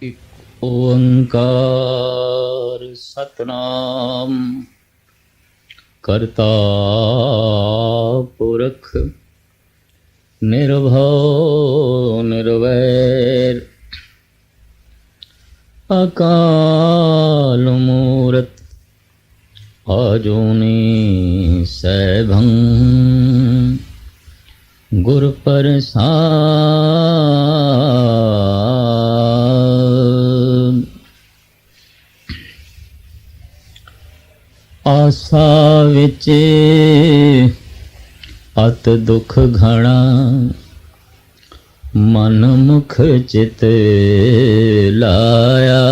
ਇੱਕ ਓੰਕਾਰ ਸਤਨਾਮ ਕਰਤਾ ਪੁਰਖ ਨਿਰਭਉ ਨਿਰਵੈਰ ਅਕਾਲ ਮੂਰਤ ਆਜੂਨੀ ਸੈਭੰ ਗੁਰ ਪ੍ਰਸਾਦ। ਆਸਾ ਵਿੱਚ ਅਤ ਦੁਖ ਘਣਾ ਮਨ ਮੁਖ ਚਿਤ ਲਾਇਆ।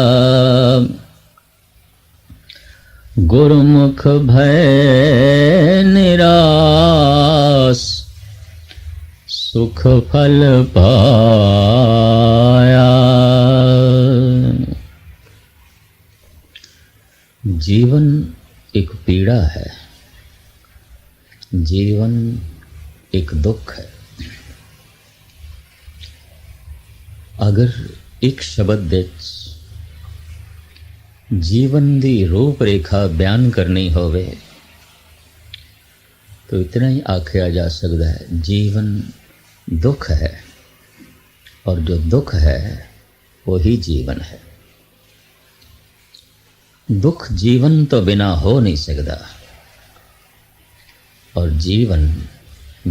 ਗੁਰਮੁਖ ਭੈ ਨਿਰਾਸ ਸੁਖ ਫਲ ਪਾਇਆ। जीवन एक पीड़ा है, जीवन एक दुख है। अगर एक शब्द विच जीवन की रूपरेखा बयान करनी होवे तो इतना ही आख्या जा सकता है, जीवन दुख है और जो दुख है वही जीवन है। दुख जीवन तो बिना हो नहीं सकता और जीवन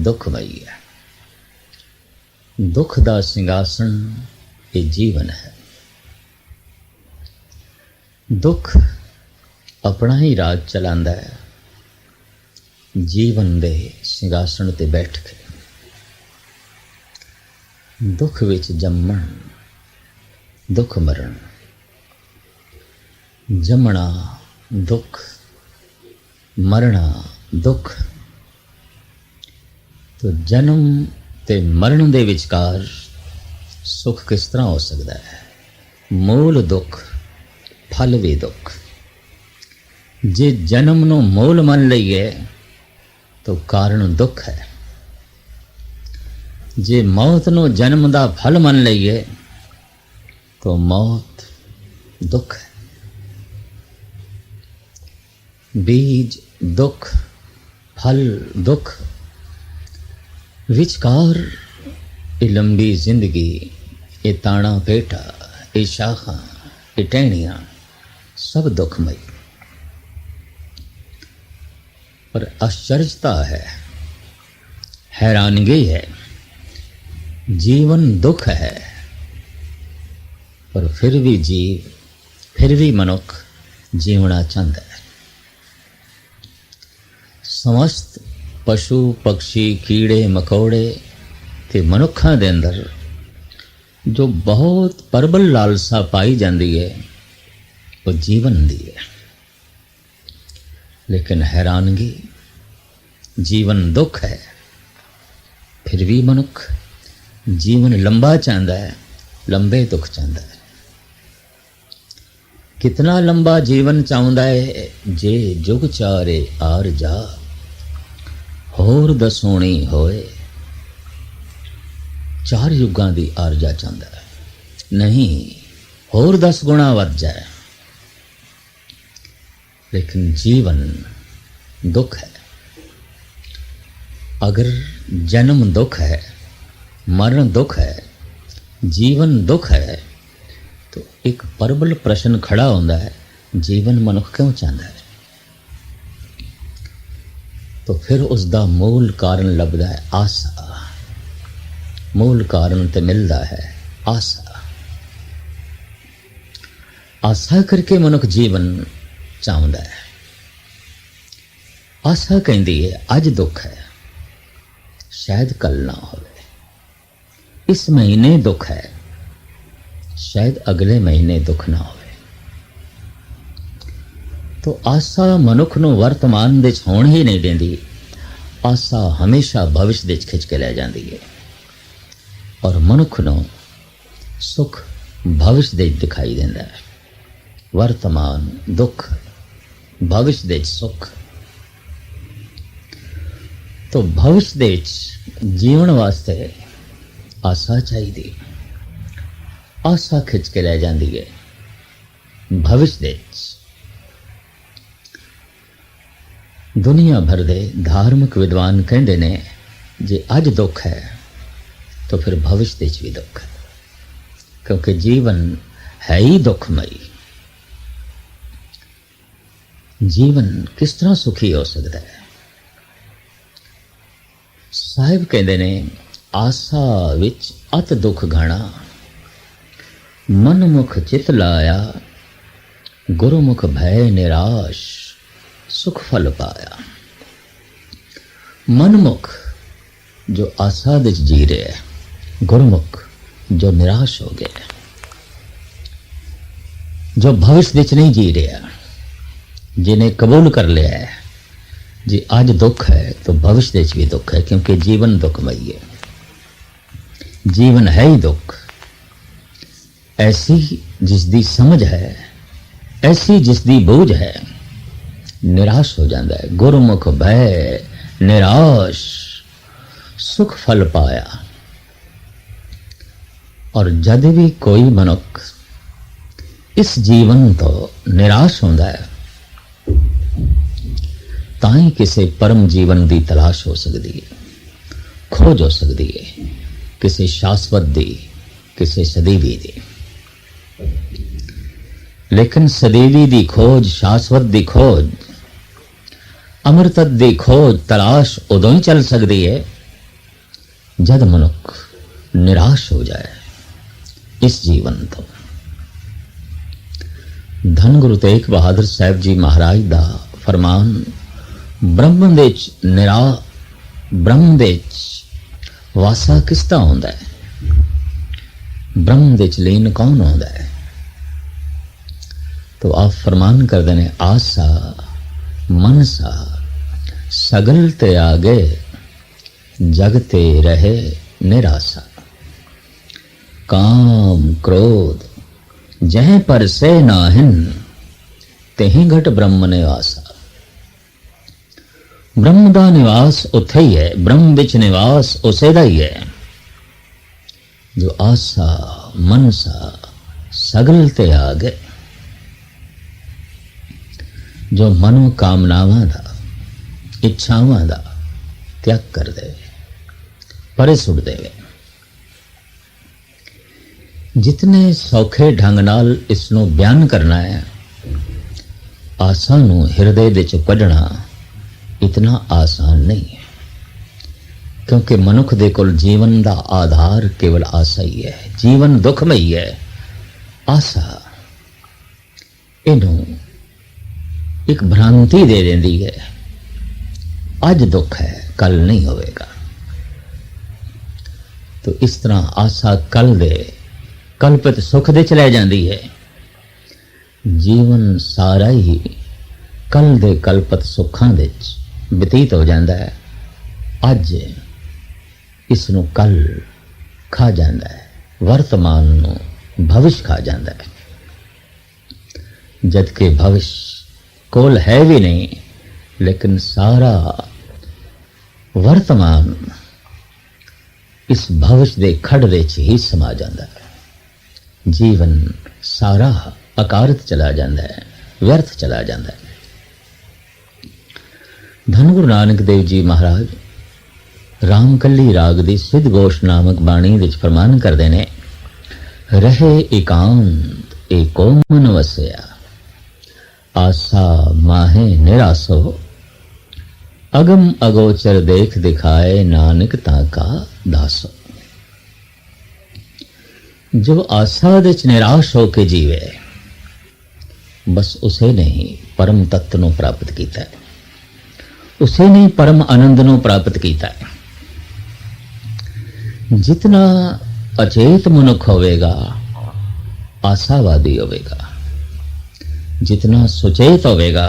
दुखमयी है। दुख का सिंहासन ये जीवन है। दुख अपना ही राज चलांदा है जीवन दे सिंहासन ते बैठ के। दुख विच जम्मण दुख मरण, जमना दुख मरना दुख। तो जन्म ते मरण दे विचकार सुख किस तरह हो सकता है? मूल दुख फल भी दुख। जे जन्म नो मूल मन लईए तो कारण दुख है, जे मौत नो जन्म दा फल मन लईए तो मौत दुख है। बीज दुख फल दुख, विचकार ये लंबी जिंदगी, ये ताना पेटा, ये शाखा, ये टहनियाँ सब दुखमयी। पर आश्चर्यता है, हैरानगी है, जीवन दुख है पर फिर भी मनुख जीवना चाहता है। समस्त पशु पक्षी कीड़े मकोड़े ते मनुखा दे अंदर जो बहुत प्रबल लालसा पाई जाती है वो जीवन दी है। लेकिन हैरानगी, जीवन दुख है फिर भी मनुख जीवन लंबा चाहता है, लंबे दुख चाहता है। कितना लंबा जीवन चाहता है? जे जुग चारे आर जा होर दसोनी होए। 4 युगां दी आरजा चाहता है, नहीं होर 10 गुणा वध जाए। लेकिन जीवन दुख है। अगर जन्म दुख है, मरण दुख है, जीवन दुख है तो एक प्रबल प्रश्न खड़ा होता है, जीवन मनुख क्यों चाहता है? तो फिर उसका मूल कारण लभदा है आसा। मूल कारण तो मिलता है आसा। आसा करके मनुख जीवन चाहता है। आसा कहती है अज दुख है, शायद कल ना हो। इस महीने दुख है, शायद अगले महीने दुख ना हो। तो आसा मनुख नूं वर्तमान दे होण ही नहीं देंदी। आसा हमेशा भविष्य दे खिंच के लै जाती है और मनुख नूं सुख भविष्य दे दिखाई देंदा है। वर्तमान दुख, भविष्य दे सुख। तो भविष्य दे जीवन वास्ते आसा चाहिए। ਆਸਾ ਖਿੱਚ ਕੇ ਲੈ ਜਾਂਦੀ ਹੈ ਭਵਿਸ਼ ਦੇ ਵਿੱਚ। ਦੁਨੀਆ ਭਰ ਦੇ ਧਾਰਮਿਕ ਵਿਦਵਾਨ ਕਹਿੰਦੇ ਨੇ ਜੇ ਅੱਜ ਦੁੱਖ ਹੈ ਤਾਂ ਫਿਰ ਭਵਿਸ਼ ਦੇ ਵਿੱਚ ਵੀ ਦੁੱਖ ਹੈ, ਕਿਉਂਕਿ ਜੀਵਨ ਹੈ ਹੀ ਦੁੱਖਮਈ। ਜੀਵਨ ਕਿਸ ਤਰ੍ਹਾਂ ਸੁਖੀ ਹੋ ਸਕਦਾ ਹੈ? ਸਾਹਿਬ ਕਹਿੰਦੇ ਨੇ ਆਸਾ ਵਿੱਚ ਅਤ ਦੁੱਖ ਘਣਾ, ਮਨਮੁਖ ਚਿਤ ਲਾਇਆ, ਗੁਰਮੁਖ ਭੈ ਨਿਰਾਸ਼, ਸੁਖ ਫਲ ਪਾਇਆ। ਮਨਮੁਖ ਜੋ ਆਸਾ ਵਿੱਚ ਜੀ ਰਿਹਾ ਹੈ, ਗੁਰਮੁਖ ਜੋ ਨਿਰਾਸ਼ ਹੋ ਗਿਆ, ਜੋ ਭਵਿਸ਼ ਵਿੱਚ ਨਹੀਂ ਜੀ ਰਿਹਾ, जिन्हें कबूल कर लिया है जी आज दुख है तो भविष्य भी दुख है, क्योंकि जीवन दुखमयी है। जीवन है ही दुख। ऐसी जिसकी समझ है, ऐसी जिसकी बूझ है, निराश हो जाता है। गुरमुख भय निराश, सुख फल पाया। और जद भी कोई मनुख इस जीवन तो निराश होता है ਤਾਂ ਹੀ ਕਿਸੇ ਪਰਮ ਜੀਵਨ ਦੀ ਤਲਾਸ਼ ਹੋ ਸਕਦੀ ਹੈ, ਖੋਜ ਹੋ ਸਕਦੀ ਹੈ, ਕਿਸੇ ਸ਼ਾਸਵਤ ਦੀ, ਕਿਸੇ ਸਦੀਵੀ ਦੀ। ਲੇਕਿਨ ਸਦੀਵੀ ਦੀ ਖੋਜ, ਸ਼ਾਸਵਤ ਦੀ ਖੋਜ, ਅਮਰਤਤ ਦੀ ਖੋਜ, ਤਲਾਸ਼ ਉਦੋਂ ਹੀ ਚੱਲ ਸਕਦੀ ਹੈ ਜਦ ਮਨੁੱਖ ਨਿਰਾਸ਼ ਹੋ ਜਾਏ ਇਸ ਜੀਵਨ ਤੋਂ। ਧੰਨ ਗੁਰੂ ਤੇਗ ਬਹਾਦਰ ਸਾਹਿਬ ਜੀ ਮਹਾਰਾਜ ਦਾ ਫਰਮਾਨ, ਬ੍ਰਹਮ ਦੇ ਬ੍ਰਹਮ ਦੇ ਵਾਸਾ ਕਿਸ ਦਾ ਹੁੰਦਾ ਹੈ? ਬ੍ਰਹਮ ਦੇ ਲੀਨ ਕੌਣ ਹੁੰਦਾ ਹੈ? तो आप फरमान करते हैं आसा मनसा सगल ते आगे जगते रहे निराशा। काम क्रोध जह पर से नाहिन तेहि घट ब्रह्म निवासा। ब्रह्म का निवास उत्थे ही है, ब्रह्म विच निवास उसे दा ही है जो आसा मनसा सगल ते आगे, जो मनोकामनावां दा इच्छावां दा त्याग कर दे, परे सुट देवे। जितने सौखे ढंग नाल इसनों बयान करना है, आसा नूं हिरदे विच कढना इतना आसान नहीं है, क्योंकि मनुख दे कोल जीवन दा आधार केवल आसा ही है। जीवन दुखमई है। आसा इनू एक भ्रांति दे देंदी है, अज दुख है कल नहीं होवेगा। तो इस तरह आसा कल दे कल्पित सुख दे चले जाती है। जीवन सारा ही कल दे कल्पित सुखां दे बतीत हो जाता है। अज इसनों कल खा जाता है, वर्तमान नूं भविष्य खा जाता है, जबकि भविष्य कोल है भी नहीं, लेकिन सारा वर्तमान इस भविष्य दे खड़ दे ही समा जाता है। जीवन सारा अकारत चला जाता है, व्यर्थ चला जाता है। धन गुरु नानक देव जी महाराज रामकली राग दी सिद्ध घोष नामक बाणी विच फरमान करते ने, रहे एकांत एको मन वसिया, आसा माहे निरासो, अगम अगोचर देख दिखाए नानक ताका दासो। जो आसा विच निराश होके जीवे, बस उसे नहीं परम तत्व नूं प्राप्त कीता है, उसे नहीं परम आनंद नूं प्राप्त कीता है। जितना अचेत मनुख होवेगा आशावादी होवेगा, जितना सुचेत होवेगा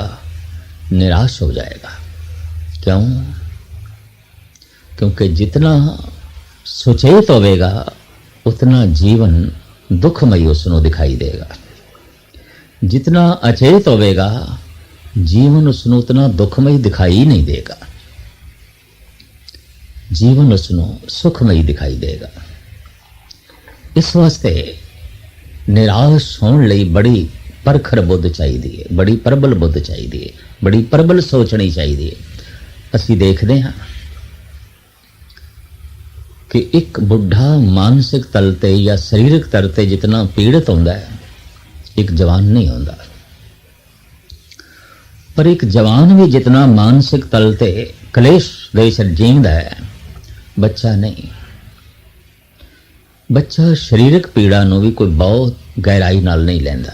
निराश हो जाएगा। क्यों? क्योंकि जितना सुचेत होवेगा उतना जीवन दुखमय उसनों दिखाई देगा। जितना अचेत होवेगा जीवन उसनों उतना दुखमय दिखाई नहीं देगा, जीवन उसनों सुखमय दिखाई देगा। इस वास्ते निराश होने लई बड़ी परखर बुद्ध चाहिए है, बड़ी प्रबल बुद्ध चाहिए है, बड़ी प्रबल सोचनी चाहिए है। असी देखते हाँ कि एक बुढ़ा मानसिक तल ते या सरीरक तल ते जितना पीड़ित होता है एक जवान नहीं होता, पर एक जवान भी जितना मानसिक तल ते कलेश दे जींदा है बच्चा नहीं। बच्चा शरीरक पीड़ा नूं भी कोई बहुत गहराई नाल नहीं लैंदा,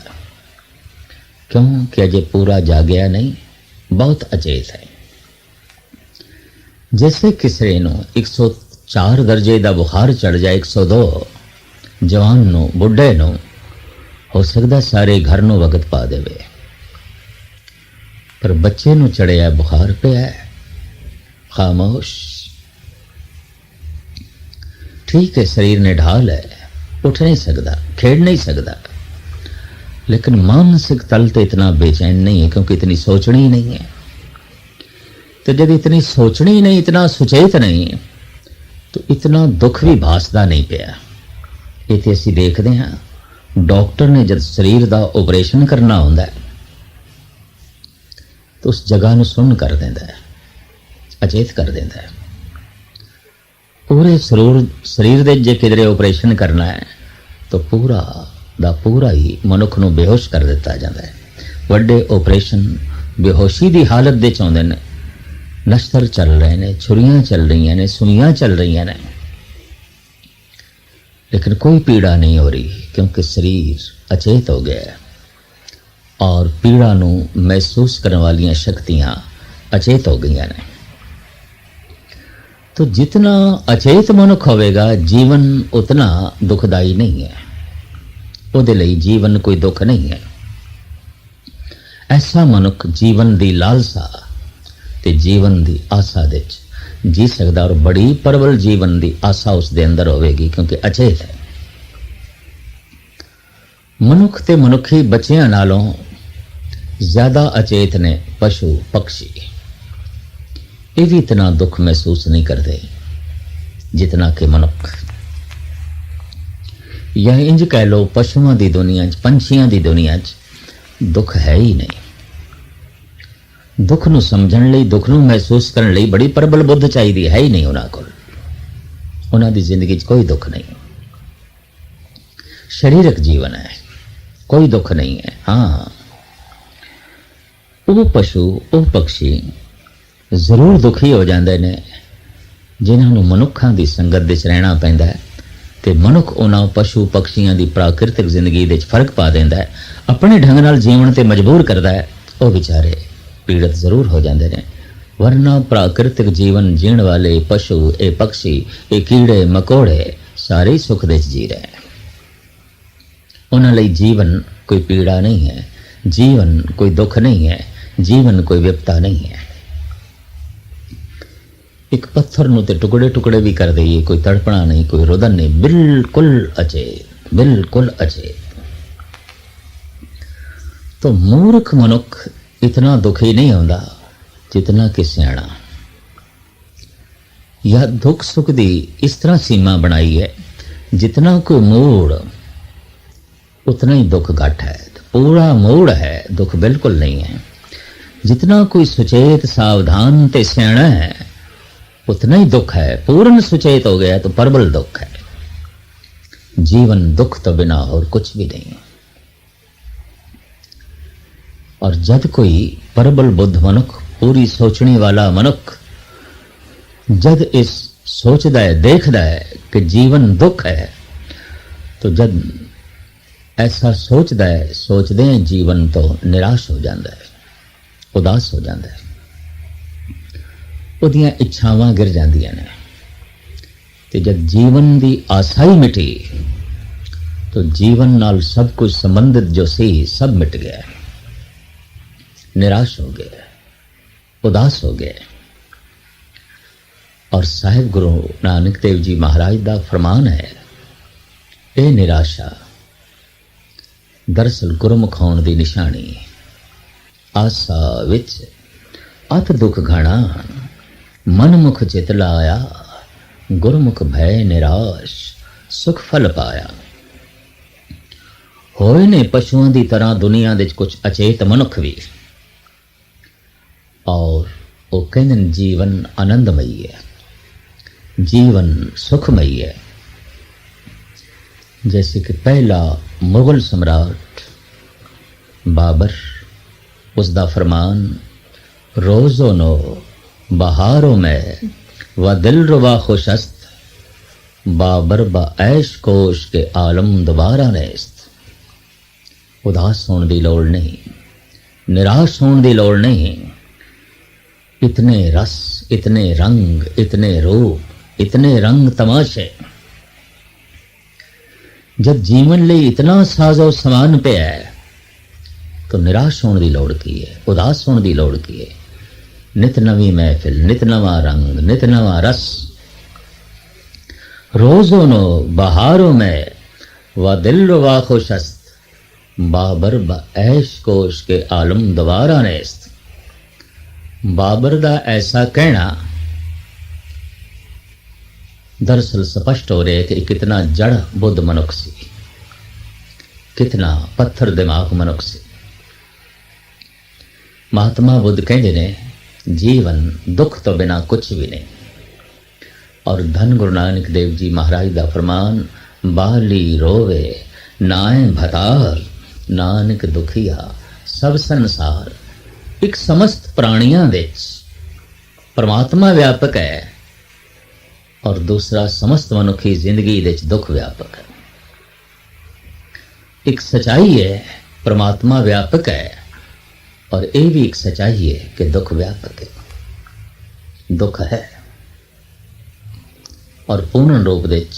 क्यों कि अजे पूरा जागया नहीं, बहुत अचेत है। जैसे किसी नूं 104 दर्जे का बुखार चढ़ जाए, 102 जवान नूं बुढ़े नूं हो सकता सारे घर नूं वगत पा देवे, पर बच्चे नूं चढ़िया बुखार पे है खामोश। ठीक है, शरीर ने ढाल है, उठ नहीं सकता, खेल नहीं सकता, लेकिन मानसिक तल तो इतना बेचैन नहीं है क्योंकि इतनी सोचनी ही नहीं है। तो जब इतनी सोचनी नहीं, इतना सुचेत नहीं, तो इतना दुख भी भासदा नहीं पिया। ये तो असीं देखते हाँ डॉक्टर ने जब शरीर का ऑपरेशन करना होता है तो उस जगह नूं सुन्न कर देंदा है, अचेत कर देंदा है। पूरे शरीर दे जे किधरे ऑपरेशन करना है तो पूरा दा पूरा ही मनुख नूं बेहोश कर दिता जाता है। वड्डे ऑपरेशन बेहोशी की हालत दे चाहुंदे ने, नश्तर चल रहे ने, छुरियां चल रही ने, सुइयां चल रही ने, लेकिन कोई पीड़ा नहीं हो रही क्योंकि शरीर अचेत हो गया है और पीड़ा नूं महसूस करने वाली शक्तियां अचेत हो गई ने। तो जितना अचेत मनुख होवेगा जीवन उतना दुखदाई नहीं है, उहदे लई जीवन कोई दुख नहीं है। ऐसा मनुख जीवन की लालसा ते जीवन की आशा दे जी सकता और बड़ी प्रबल जीवन की आशा उसके अंदर होवेगी क्योंकि अचेत है। मनुख ते मनुखी बच्चियां नालों ज्यादा अचेत ने पशु पक्षी। ये भी इतना दुख महसूस नहीं करते जितना कि मनुख। या इंज कह लो पशुओं की दुनिया च, पंछियों की दुनिया च दुख है ही नहीं। दुख नूं समझण लई, दुख नूं महसूस करने लई बड़ी प्रबल बुद्ध चाहिए है ही नहीं उन्हां कोल। उन्हां दी जिंदगी च कोई दुख नहीं, शरीरक जीवन है, कोई दुख नहीं है। हाँ, वो पशु वो पक्षी जरूर दुखी हो जाते हैं जिन्होंने मनुखों की संगत विच रहना पैंदा है, तो मनुख उन्होंने पशु पक्षियों की प्राकृतिक जिंदगी दे फर्क पा देंदा है, अपने ढंग नाल जीवन ते मजबूर करता है। वो बेचारे पीड़ित जरूर हो जाते हैं, वरना प्राकृतिक जीवन जीण वाले पशु ये पक्षी ये कीड़े मकोड़े सारे ही सुख दे जी रहे हैं। उन्हां लई जीवन कोई पीड़ा नहीं है, जीवन कोई दुख नहीं है, जीवन कोई विपता नहीं है। एक पत्थर नूं ते टुकड़े टुकड़े भी कर दईए, कोई तड़पना नहीं, कोई रुदन नहीं, बिल्कुल अचेत, बिल्कुल अचेत। तो मूर्ख मनुख इतना दुखी नहीं होता जितना कि सियाणा। या दुख सुख दी इस तरह सीमा बनाई है, जितना कोई मूड उतना ही दुख घट है, पूरा मूड है दुख बिल्कुल नहीं है। जितना कोई सुचेत सावधान ते सियाणा है उतना ही दुख है, पूर्ण सुचेत हो गया तो प्रबल दुख है। जीवन दुख तो बिना और कुछ भी नहीं। और जब कोई प्रबल बुद्ध मनुख, पूरी सोचने वाला मनुख जब इस सोचता है, देखता है कि जीवन दुख है, तो जब ऐसा सोचता है, सोचते हैं जीवन तो निराश हो जाता है, उदास हो जाता है, उहदियां इच्छावां गिर जांदियां ने। ते जब जीवन की आशा ही मिटी तो जीवन नाल सब कुछ संबंधित जो सी सब मिट गया, निराश हो गया, उदास हो गए। और साहिब गुरु नानक देव जी महाराज का फरमान है, ये निराशा दरअसल गुरमुख होने की निशानी। आशा विच अत दुख घना, मनमुख चित लाया, गुरमुख भय निराश, सुख फल पाया। ਹੋਏ ਨੇ ਪਸ਼ੂਆਂ ਦੀ ਤਰ੍ਹਾਂ ਦੁਨੀਆ ਦੇ ਕੁਝ ਅਚੇਤ ਮਨੁੱਖ ਵੀ, ਔਰ ਉਹ ਕਹਿੰਦੇ ਨੇ ਜੀਵਨ ਆਨੰਦਮਈ ਹੈ, जीवन सुखमयी है। जैसे कि पहला मुगल सम्राट बाबर, उसका फरमान रोज़ो नो बहारों में व दिल रुबा खुशस्त, बाबर ब ऐश कोश के आलम दोबारा नेस्त। उदास होने की लोड़ नहीं, निराश होने की लोड़ नहीं। इतने रस, इतने रंग, इतने रूप, इतने रंग तमाशे, जब जीवन लिए इतना साजो समान पे है तो निराश होने की लोड़ की है, उदास होने की लोड़ की है। नित नवी महफिल, नित नवा रंग, नित नवा रस। रोज़ों नो बहारों में व दिल रुबा खुशस्त, बाबर ब ऐश कोश के आलम दोबारा नेस्त। बाबर का ऐसा कहना दरअसल स्पष्ट हो रहा है कि कितना जड़ बुद्ध मनुख सी, कितना पत्थर दिमाग मनुख सी। महात्मा बुद्ध कहते ने जीवन दुख तो बिना कुछ भी नहीं। और धन गुरु नानक देव जी महाराज का फरमान, बाली रोवे नाए भतार, नानक दुखिया सब संसार। एक समस्त प्राणियों विच परमात्मा व्यापक है और दूसरा समस्त मनुखी जिंदगी विच दुख व्यापक है। एक सच्चाई है परमात्मा व्यापक है, और ये भी एक सच्चाई है कि दुख व्यापक है। दुख है और पूर्ण रूप विच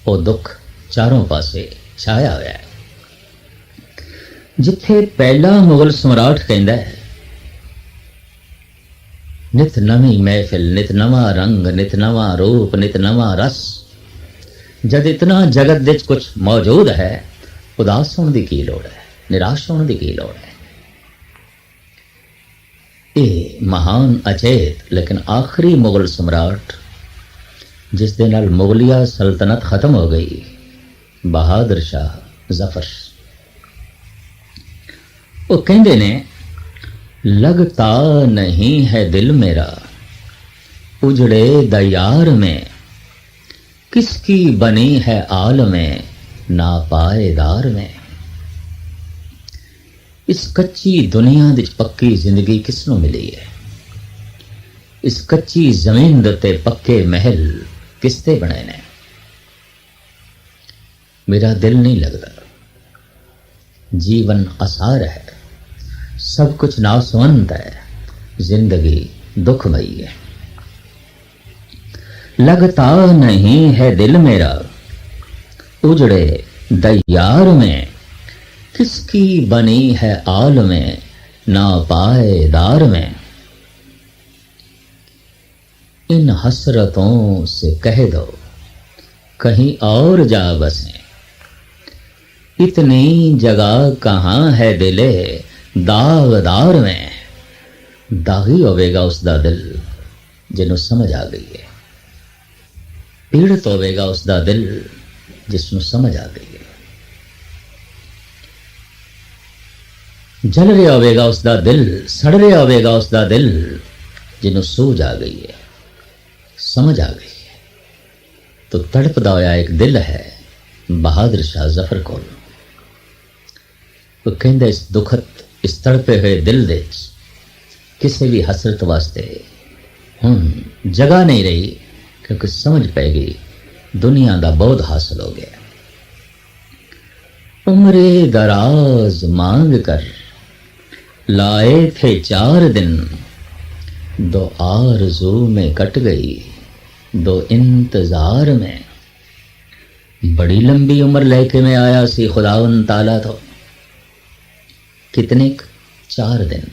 वो दुख चारों पासे छाया हुआ है। जिथे पहला मुगल सम्राट कहता है नित नवी महफिल, नित नवा रंग, नित नवा रूप, नित नवा रस। जब इतना जगत विच कुछ मौजूद है, उदास होने की लोड़ है, निराश होने की लोड़ है। ये महान अचेत लेकिन आखिरी मुगल सम्राट जिस दे नाल मुगलिया सल्तनत खत्म हो गई, बहादुर शाह जफर, वो कहते ने लगता नहीं है दिल मेरा उजड़े दयार में, किसकी बनी है आल में ना पाएदार में। इस कच्ची दुनिया दी पक्की जिंदगी किसनों मिली है? इस कच्ची जमीन दे पक्के महल किसते बने ने? मेरा दिल नहीं लगता, जीवन आसार है, सब कुछ नासवंत है, जिंदगी दुखमयी है। लगता नहीं है दिल मेरा उजड़े दयार में, किसकी बनी है आल में ना पाएदार में। इन हसरतों से कह दो कहीं और जा बसें, इतनी जगह कहाँ है दिले दागदार में। दागी होवेगा उसका दिल जिन्हों समझ आ गई है, पीड़ित होवेगा उसका दिल जिसनों समझ आ गई है, जल रहा होवेगा उसका दिल, सड़ रहा होवेगा उसका दिल जिन्हों सूझ आ गई है, समझ आ गई है। तो तड़पदा होया एक दिल है बहादुर शाह जफर को। तो कहते इस दुखत इस तड़पे हुए दिल दे किसी भी हसरत वास्ते हुण जगह नहीं रही, क्योंकि समझ पै गई दुनिया का बोध हासिल हो गया। उम्रे दराज मांग कर लाए थे 4 दिन, 2 आरज़ू में कट गई 2 इंतजार में। बड़ी लंबी उम्र लेके मैं आया सी खुदावन ताला, तो कितने 4 दिन,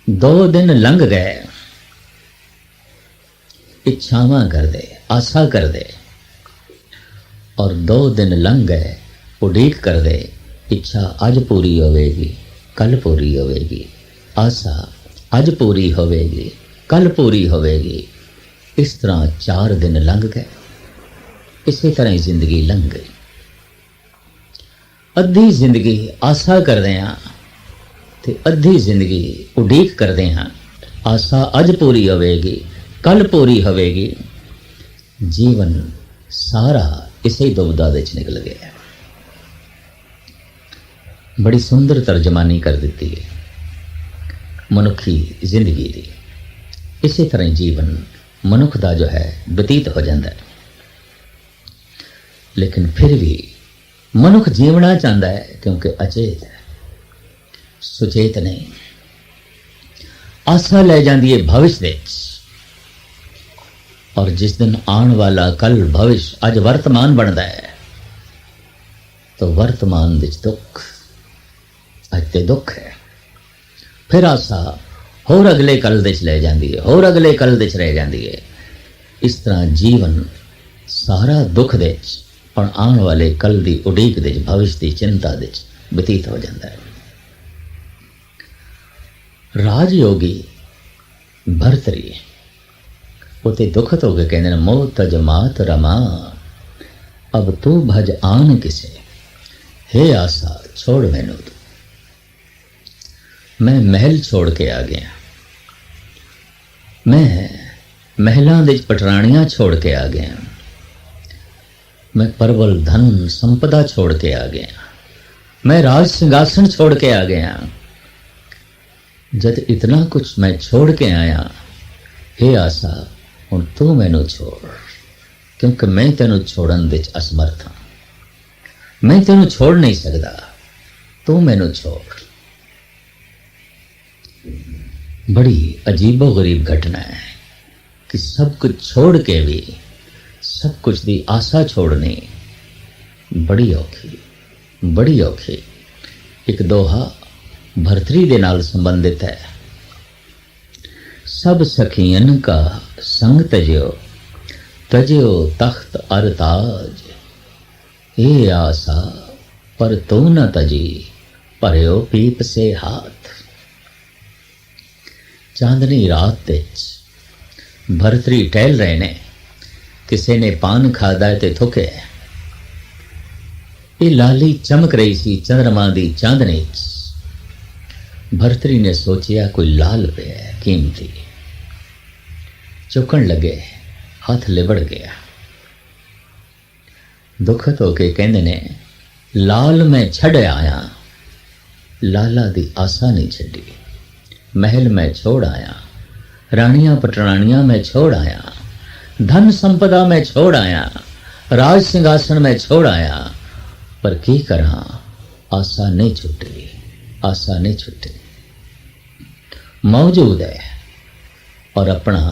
2 दिन लंघ गए, इच्छावां कर दे, आशा कर दे, और 2 दिन लंघ गए उड़ीक कर दे। इच्छा अज पूरी होवेगी कल पूरी होवेगी, आशा अज पूरी होवेगी कल पूरी होवेगी। इस तरह 4 दिन लंघ गए, इसी तरह ही जिंदगी लंघ गई। ਅੱਧੀ ਜ਼ਿੰਦਗੀ ਆਸਾ ਕਰਦੇ ਹਾਂ ਤੇ ਅੱਧੀ ਜ਼ਿੰਦਗੀ ਉਡੀਕ ਕਰਦੇ ਹਾਂ। ਆਸਾ ਅੱਜ ਪੂਰੀ ਹੋਵੇਗੀ, ਕੱਲ ਪੂਰੀ ਹੋਵੇਗੀ। ਜੀਵਨ ਸਾਰਾ ਇਸੇ ਦੁਬਦਾ ਵਿੱਚ ਨਿਕਲ ਗਿਆ। ਬੜੀ ਸੁੰਦਰ ਤਰਜਮਾਨੀ ਕਰ ਦਿੱਤੀ ਹੈ ਮਨੁੱਖੀ ਜ਼ਿੰਦਗੀ ਦੀ। ਇਸੇ ਤਰ੍ਹਾਂ ਜੀਵਨ ਮਨੁੱਖ ਦਾ ਜੋ ਹੈ ਬਤੀਤ ਹੋ ਜਾਂਦਾ ਹੈ। ਲੇਕਿਨ ਫਿਰ ਵੀ ਮਨੁੱਖ ਜੀਵਣਾ ਚਾਹੁੰਦਾ ਹੈ ਕਿਉਂਕਿ ਅਚੇਤ ਹੈ, ਸੁਚੇਤ ਨਹੀਂ। ਆਸਾ ਲੈ ਜਾਂਦੀ ਹੈ ਭਵਿਸ਼ ਵਿੱਚ, ਔਰ ਜਿਸ ਦਿਨ ਆਉਣ ਵਾਲਾ ਕੱਲ ਭਵਿਸ਼ ਅੱਜ ਵਰਤਮਾਨ ਬਣਦਾ ਹੈ ਤਾਂ ਵਰਤਮਾਨ ਵਿੱਚ ਦੁੱਖ, ਅੱਜ ਤੇ ਦੁੱਖ ਹੈ। ਫਿਰ ਆਸਾ ਹੋਰ ਅਗਲੇ ਕੱਲ ਵਿੱਚ ਲੈ ਜਾਂਦੀ ਹੈ, ਹੋਰ ਅਗਲੇ ਕੱਲ ਵਿੱਚ ਰਹਿ ਜਾਂਦੀ ਹੈ। ਇਸ ਤਰ੍ਹਾਂ ਜੀਵਨ ਸਾਰਾ ਦੁੱਖ ਦੇ ਵਿੱਚ ਔਰ ਆਉਣ ਵਾਲੇ ਕੱਲ ਦੀ ਉਡੀਕ ਦੇ ਵਿੱਚ, ਭਵਿਸ਼ ਦੀ ਚਿੰਤਾ ਦੇ ਵਿੱਚ ਬਤੀਤ ਹੋ ਜਾਂਦਾ ਹੈ। ਰਾਜਯੋਗੀ ਭਰਤਰੀ ਉਤੇ ਦੁਖਤ ਹੋ ਕੇ ਕਹਿੰਦੇ ਨੇ, ਮੋਹ ਤਜ ਮਾਤ ਰਮਾ ਅਬ ਤੂੰ ਭਜ ਆਨ ਕਿਸੇ, हे ਆਸਾ ਛੋੜ ਮੈਨੂੰ ਤੂੰ। ਮੈਂ ਮਹਿਲ ਛੋੜ ਕੇ ਆ ਗਿਆ, ਮੈਂ ਮਹਿਲਾਂ ਦੇ ਪਟਰਾਣੀਆਂ ਛੋੜ ਕੇ ਆ ਗਿਆ, ਮੈਂ ਪਰਵਲ ਧਨ ਸੰਪਦਾ ਛੋੜ ਕੇ ਆ ਗਿਆ, ਮੈਂ ਰਾਜ ਸਿੰਘਾਸਨ ਛੋੜ ਕੇ ਆ ਗਿਆ। ਜਦ ਇਤਨਾ ਕੁਛ ਮੈਂ ਛੋੜ ਕੇ ਆਇਆ, हे ਆਸਾ ਹੁਣ ਤੂੰ ਮੈਨੂੰ ਛੋੜ, ਕਿਉਂਕਿ ਮੈਂ ਤੈਨੂੰ ਛੋੜਨ ਵਿੱਚ ਅਸਮਰਥ ਹਾਂ। ਮੈਂ ਤੈਨੂੰ ਛੋੜ ਨਹੀਂ ਸਕਦਾ, ਤੂੰ ਮੈਨੂੰ ਛੋੜ। बड़ी अजीबो गरीब घटना है कि सब कुछ छोड़ के भी सब कुछ दी आशा छोड़नी बड़ी औखी, बड़ी औखी। एक दोहा भरतरी दे नाल संबंधित है। सब सखियन का संग तज्यो, तज्यो तख्त अर ताज, ए आशा पर तू न तजी, भरियो पीप से हाथ। चांदनी रात भरतरी टहल रहे ने, किसी ने पान खादा ते थुके। ये लाली चमक रही सी चंद्रमा दी चांदनी। भरतरी ने सोचिया कोई लाल पे है कीमती, चुकन लगे, हाथ लिबड़ गया। दुखत होके कहंदे ने, लाल मैं छड़ आया, लाला दी आशा नहीं छड़ी। महल में छोड़ आया, रानियां पटरानियां में छोड़ आया, धन संपदा में छोड़ आया, राज सिंहासन में छोड़ आया, पर की करा आशा नहीं छुटी, आशा नहीं छुटी। मौजूद है और अपना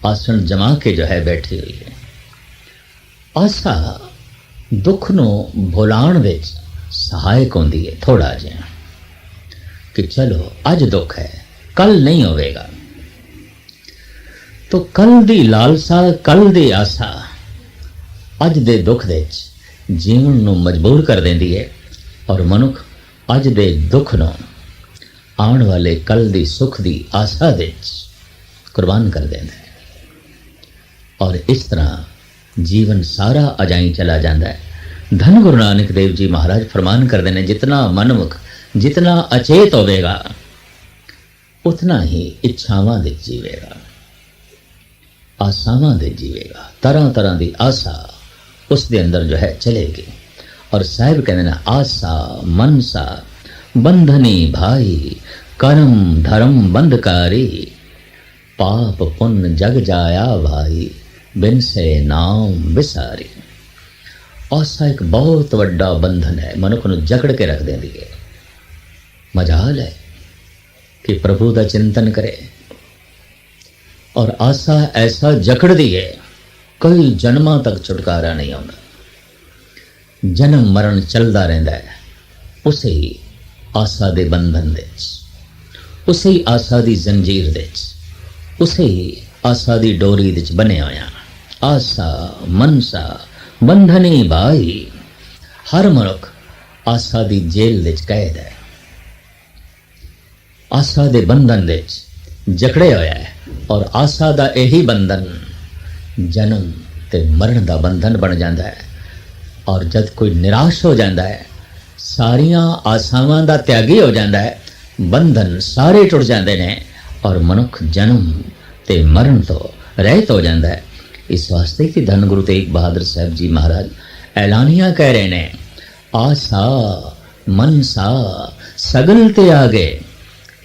आसन जमा के जो है बैठी हुई है। आशा दुख नूं भुलाण विच सहायक होंदी है थोड़ा जिहा, कि चलो अज दुख है, कल नहीं होवेगा। तो कल दी लालसा, कल दी आशा अज दे दुख दे जीवन नूं मजबूर कर देंदी है, और मनुख अज दे दुख नूं आउण वाले कल दी सुख दी आशा दे कुर्बान कर देंदा है। और इस तरह जीवन सारा अजाई चला जाता है। धन गुरु नानक देव जी महाराज फरमान करते हैं, जितना मनमुख, जितना अचेत होवेगा, उतना ही इच्छावां दे जीवेगा, आशावां दे जीवेगा। तरह तरह की आशा उस दे अंदर जो है चलेगी। और साहिब कहते हैं, आशा मनसा बंधनी भाई, कर्म धर्म बंधकारी, पाप पुण्य जग जाया भाई, बिन से नाम विसारी। आशा एक बहुत वड्डा बंधन है, मनुख नूं जकड़ के रख देंदी है। मजाल है कि प्रभु का चिंतन करे, और आशा ऐसा जकड़ दी है कई जन्मां तक छुटकारा नहीं आता। जन्म मरण चलता रहता है उसे ही आशा दे बंधन दे, उसे ही आशा दी जंजीर दे, उसे ही आशा दी डोरी दे बने होया। आशा मनसा बंधनी भाई, हर मनुख आशा दी जेल दे कैद है, आशा दे बंधन दे जकड़े होया है। और आशा दा यही बंधन जन्म ते मरण दा बंधन बन जाता है। और जब कोई निराश हो जाता है, ਸਾਰੀਆਂ ਆਸਾਵਾਂ ਦਾ ਤਿਆਗੀ ਹੋ ਜਾਂਦਾ ਹੈ, ਬੰਧਨ ਸਾਰੇ ਟੁੱਟ ਜਾਂਦੇ ਨੇ ਔਰ ਮਨੁੱਖ ਜਨਮ ਤੇ ਮਰਨ ਤੋਂ ਰਹਿਤ ਹੋ ਜਾਂਦਾ ਹੈ। ਇਸ ਵਾਸਤੇ ਕਿ ਧੰਨ ਗੁਰੂ ਤੇਗ ਬਹਾਦਰ ਸਾਹਿਬ ਜੀ ਮਹਾਰਾਜ ਐਲਾਨੀਆਂ ਕਹਿ ਰਹੇ ਨੇ, ਆਸਾ ਮਨਸਾ ਸਗਲ ਤਿਆਗੇ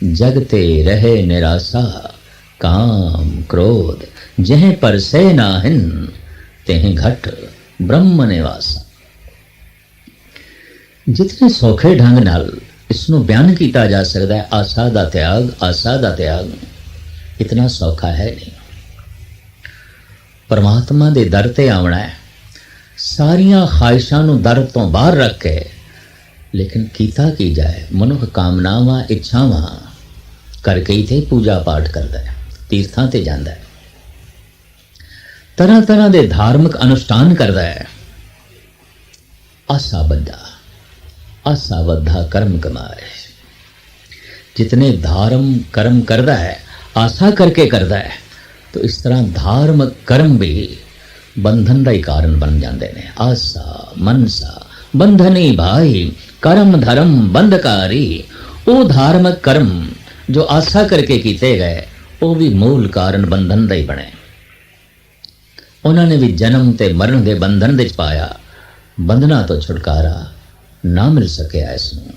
जग ते रहे निराशा, काम क्रोध जह पर से नाहिन तेह घट ब्रह्म निवासा। जितने सौखे ढंग नाल इसनों बयान किया जा सकता है, आशा का त्याग, आशा का त्याग इतना सौखा है नहीं। परमात्मा के दर ते आना है, सारिया ख्वाहिशां नूं दर तो बाहर रख के, लेकिन कीता की जाए, मनुख कामनावां इच्छावां करके ही थे पूजा पाठ करता है, तीर्थां ते जांदा है, तरह तरह के धार्मिक अनुष्ठान करता है। आसा बद्धा कर्म कमाए। जितने धर्म कर्म करता है आशा करके करता है, तो इस तरह धार्मिक कर्म भी बंधन का ही कारण बन जाते हैं। आशा मनसा बंधनी भाई, कर्म धर्म बंधकारी। वो धार्मिक कर्म जो आशा करके किए गए, वो भी मूल कारण बंधन का ही बने। उन्होंने भी जन्म ते मरण के बंधन विच पाया, बंधना तो छुटकारा ना मिल सकिया इसनूं।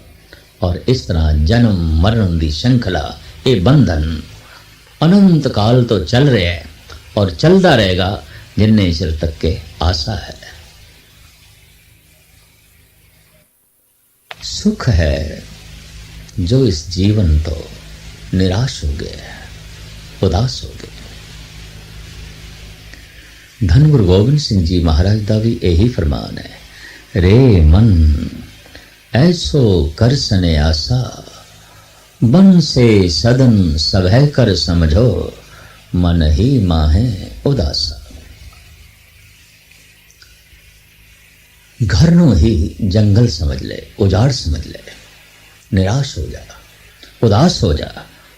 और इस तरह जन्म मरण की श्रृंखला, ये बंधन अनंत काल तो चल रहा है और चलता रहेगा जिन्ने चिर तक के आशा है। सुख है जो इस जीवन तो निराश हो गया, उदास हो गया। धन गुरु गोबिंद सिंह जी महाराज का भी यही फरमान है, रे मन ऐसो कर सने आशा, बन से सदन सभय कर समझो, मन ही माहे उदासा। घर नूं ही जंगल समझ ले, उजाड़ समझ ले, निराश हो जा, उदास हो जा,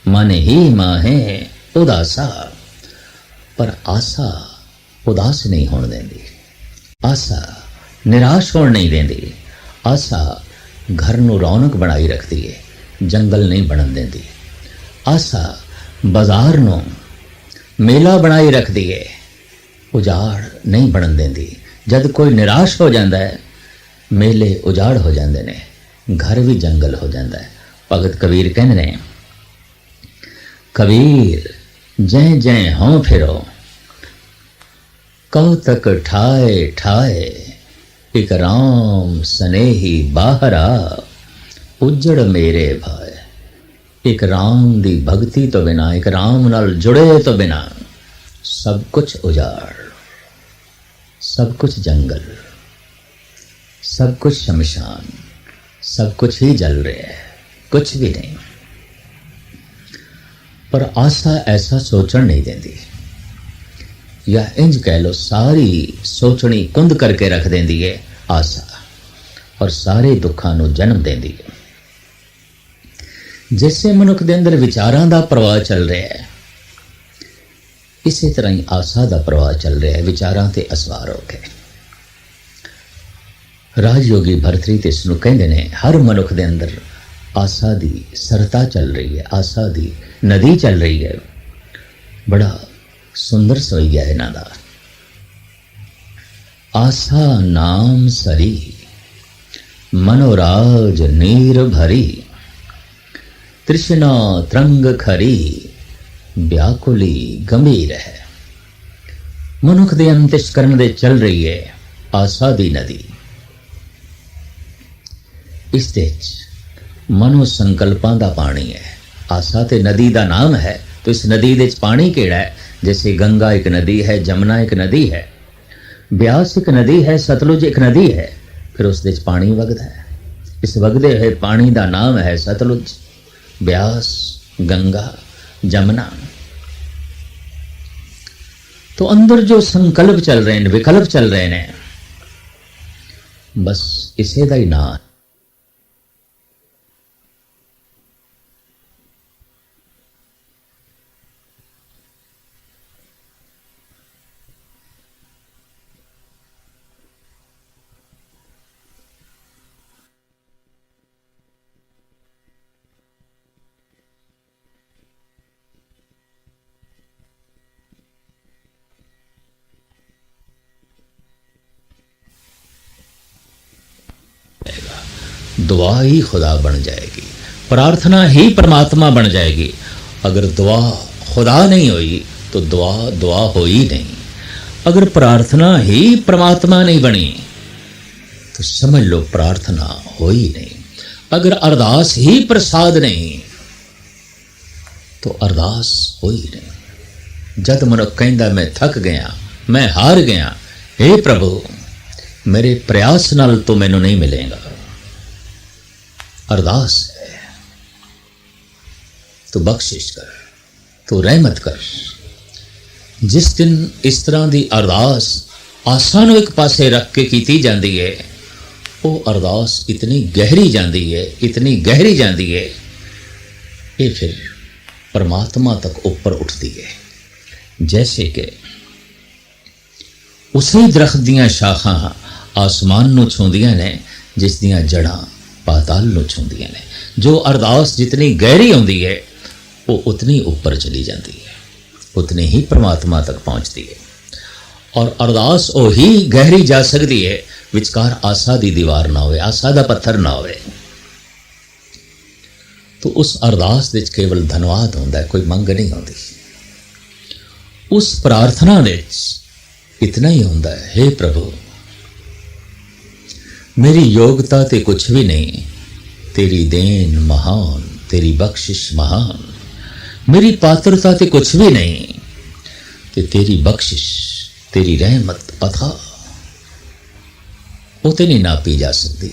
मन ही माहे उदासा। पर आशा उदास नहीं होने देंदी, आशा निराश होने नहीं देंदी। आशा घर नूं रौनक बनाई रखती है, जंगल नहीं बनन देंदी। आशा बाजार नूं मेला बनाई रखती है, उजाड़ नहीं बनन देंदी। जब कोई निराश हो जाता है, मेले उजाड़ हो जाते ने, घर भी जंगल हो जाता है। भगत कबीर कहते हैं, कबीर जै जै हों फिरो, कौ तक ठाए ठाए, एक राम स्नेही बाहरा, उजड़ मेरे भाई। एक राम दी भगती तो बिना, एक राम नाल जुड़े तो बिना सब कुछ उजाड़, सब कुछ जंगल, सब कुछ शमशान, सब कुछ ही जल रहा है, कुछ भी नहीं। पर आशा ऐसा सोचण नहीं देती, या इंज कह लो सारी सोचनी कुंद करके रख देंदी है आशा, और सारे दुखों नूं जन्म देंदी है। जैसे मनुख के अंदर विचारां दा प्रवाह चल रहा है, इसी तरह ही आशा का प्रवाह चल रहा है, विचारां ते असवार हो गए। राजयोगी भरतरी ते इसनूं कहंदे ने, हर मनुख के अंदर आशा दी सरता चल रही है, आशा दी नदी चल रही है। बड़ा सुंदर सवैया है इन्हां दा। आशा नाम सरी, मनोराज नीर भरी, तृष्णा तरंग खरी, व्याकुली गंभीर है। मनुख दे अंतस्करण दे चल रही है आशा दी नदी। इस दे मनो संकल्पां दा पानी है। आशा ते नदी दा नाम है, तो इस नदी दे पानी केड़ा है? जैसे गंगा एक नदी है, जमुना एक नदी है, ब्यास एक नदी है, सतलुज एक नदी है, फिर उस दे पानी वगदा है। इस वगदे हुए पानी का नाम है सतलुज, ब्यास, गंगा, जमुना। तो अंदर जो संकल्प चल रहे हैं, विकल्प चल रहे हैं, बस इसे दा ही नाम दुआ ही खुदा बन जाएगी, प्रार्थना ही परमात्मा बन जाएगी। अगर दुआ खुदा नहीं हुई तो दुआ दुआ हो ही नहीं। अगर प्रार्थना ही परमात्मा नहीं बनी तो समझ लो प्रार्थना हो ही नहीं। अगर अरदास ही प्रसाद नहीं तो अरदास हो ही नहीं। जद मनुख कहंदा मैं थक गया, मैं हार गया, हे प्रभु मेरे प्रयास नाल तो मैनू नहीं मिलेगा। अरदास है, तू बख्शिश कर, तू रहमत कर। जिस दिन इस तरह की अरदास आसां नूं एक पासे रख के की जाती है, वो अरदास इतनी गहरी जाती है, इतनी गहरी जाती है, ये फिर परमात्मा तक ऊपर उठती है। जैसे कि उसी दरख्त दियां शाखां आसमान नूं छूंदियां ने, जिस दियां जड़ां पाताल नूं छूंदियां ने। जो अरदास जितनी गहरी होंदी है वो उतनी ऊपर चली जाती है, उतनी ही परमात्मा तक पहुँचती है। और अरदास वो ही गहरी जा सकती है विचकार आसा दी दीवार ना होवे, आसा दा पत्थर ना होवे। तो उस अरदास विच केवल धन्यवाद होंदा है, कोई मंग नहीं होंदी। उस प्रार्थना विच इतना ही होंदा है, हे प्रभु मेरी योग्यता ते कुछ भी नहीं, तेरी देन महान, तेरी बख्शिश महान। मेरी पात्रता ते कुछ भी नहीं, ते तेरी बख्शिश, तेरी रहमत अथा वो ते नहीं नापी जा सकती।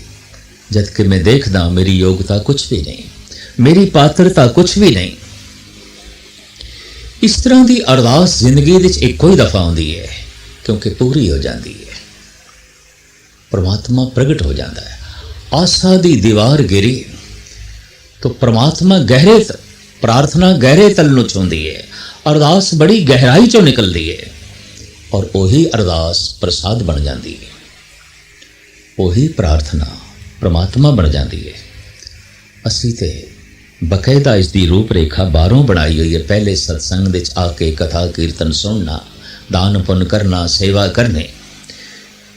जबकि मैं देखदा मेरी योग्यता कुछ भी नहीं, मेरी पात्रता कुछ भी नहीं। इस तरह की अरदास जिंदगी विच एको ही दफा होंदी है, क्योंकि पूरी हो जाती है, परमात्मा प्रगट हो जाता है। आसा दी दीवार गिरी तो परमात्मा गहरे, प्रार्थना गहरे तल नूं छूंदी है, अरदास बड़ी गहराई चों निकलती है, और वही अरदास प्रसाद बन जाती है, वही प्रार्थना परमात्मा बन जाती है। असीं ते बकायदा इसकी रूपरेखा बाहरों बनाई हुई है। पहले सत्संग विच आके कथा कीर्तन सुनना, दान पुण्य करना, सेवा करने,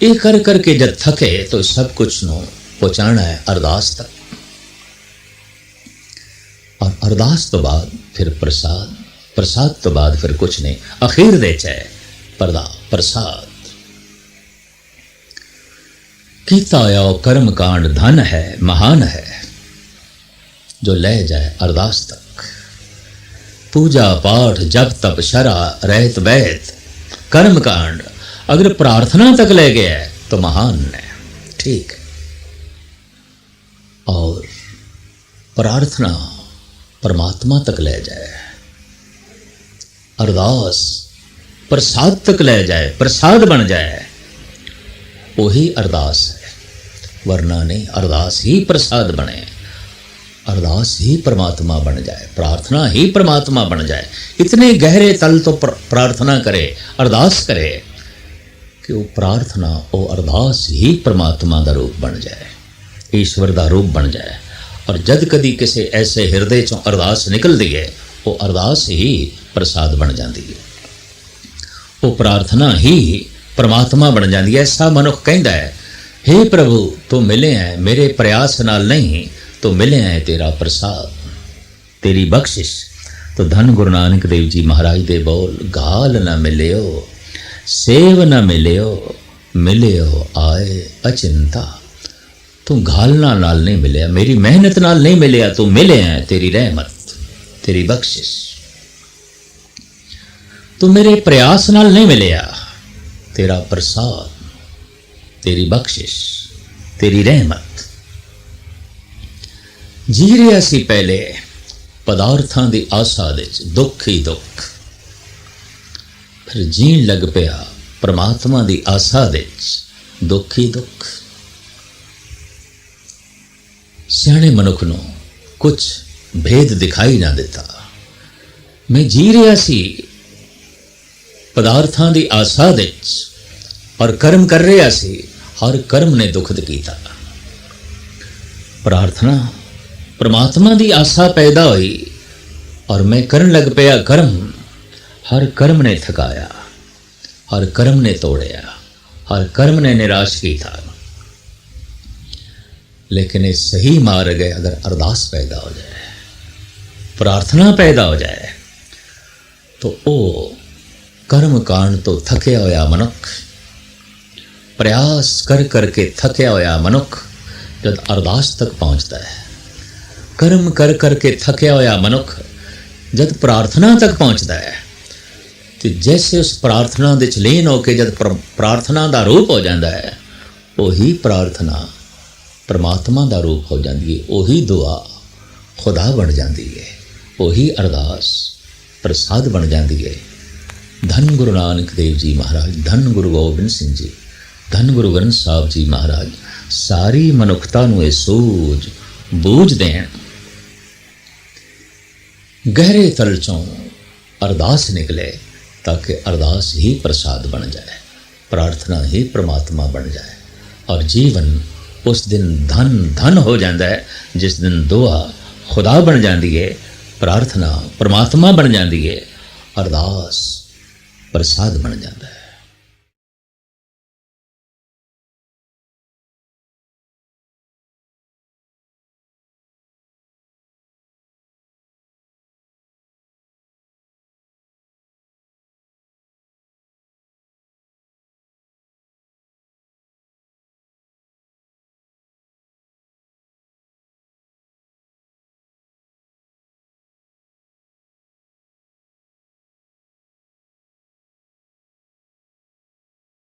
ये कर करके जब थके तो सब कुछ नूं पहुँचाना है अरदास तक। और अरदास तो बाद फिर प्रसाद, प्रसाद तो बाद फिर कुछ नहीं, अखीर दे च प्रसाद। कीता होया कर्म कांड धन है, महान है, जो ले जाए अरदास तक। पूजा पाठ जप तप शरा रहत बैत कर्म कांड अगर प्रार्थना तक ले गया है तो महान है, ठीक है। और प्रार्थना परमात्मा तक ले जाए, अरदास प्रसाद तक ले जाए, प्रसाद बन जाए, वही अरदास है। वरना नहीं, अरदास ही प्रसाद बने, अरदास ही परमात्मा बन जाए, प्रार्थना ही परमात्मा बन जाए। इतने गहरे तल तो प्रार्थना करे, अरदास करे कि वो प्रार्थना, वो अरदास ही परमात्मा का रूप बन जाए, ईश्वर का रूप बन जाए। और जद कदी किसी ऐसे हृदय चों अरदास निकलती है, वो अरदास ही प्रसाद बन जाती है, वो प्रार्थना ही परमात्मा बन जाती है। ऐसा मनुख कहता है, हे प्रभु तू मिले हैं मेरे प्रयास नाल नहीं, तो मिले हैं तेरा प्रसाद, तेरी बख्शिश। तो धन गुरु नानक देव जी महाराज दे बोल, गाल न मिलियो सेव न मिलियो, मिलियो आए अचिंता। तू घालना नाल नहीं मिलिया, मेरी मेहनत नाल नहीं मिलिया, तू मिले हैं तेरी रहमत, तेरी बख्शिश। तू मेरे प्रयास नाल नहीं मिलिया, तेरा प्रसाद, तेरी बख्शिश, तेरी रहमत। जी रहा सी पहले पदार्थां दी आसा विच दुख ही दुख, फिर जीण लग पिया परमात्मा दी आसा विच दुख ही दुख। सियाणे मनुख नूं कुछ भेद दिखाई ना दिता। मैं जी रहा सी पदार्थां दी आसा विच और कर्म कर रहा सी, हर कर्म ने दुखद कीता। प्रार्थना परमात्मा दी आसा पैदा हुई और मैं करन लग पिया कर्म, हर कर्म ने थकाया, हर कर्म ने तोड़िया, हर कर्म ने निराश किया। लेकिन ये सही मार्ग है अगर अरदास पैदा हो जाए, प्रार्थना पैदा हो जाए, तो वो कर्म कांड तो थकिया होया मनुख, प्रयास कर करके थकिया होया मनुख जब अरदास तक पहुँचता है, कर्म कर करके थकिया होया मनुख जब प्रार्थना तक पहुँचता है, तो जैसे उस प्रार्थना दे लीन होके जब प्रार्थना का रूप हो जाता है, वही प्रार्थना परमात्मा का रूप हो जाती है, वही दुआ खुदा बन जाती है, वही अरदास प्रसाद बन जाती है। धन गुरु नानक देव जी महाराज, धन गुरु गोबिंद सिंह जी, धन गुरु ग्रंथ साहब जी महाराज सारी मनुखता नूं सूझ बूझ देण, गहरे तल चों अरदास निकले ताकि अरदास ही प्रसाद बन जाए, प्रार्थना ही परमात्मा बन जाए, और जीवन उस दिन धन धन हो जाता है जिस दिन दुआ खुदा बन जाती है, प्रार्थना परमात्मा बन जाती है, अरदास प्रसाद बन जाता है।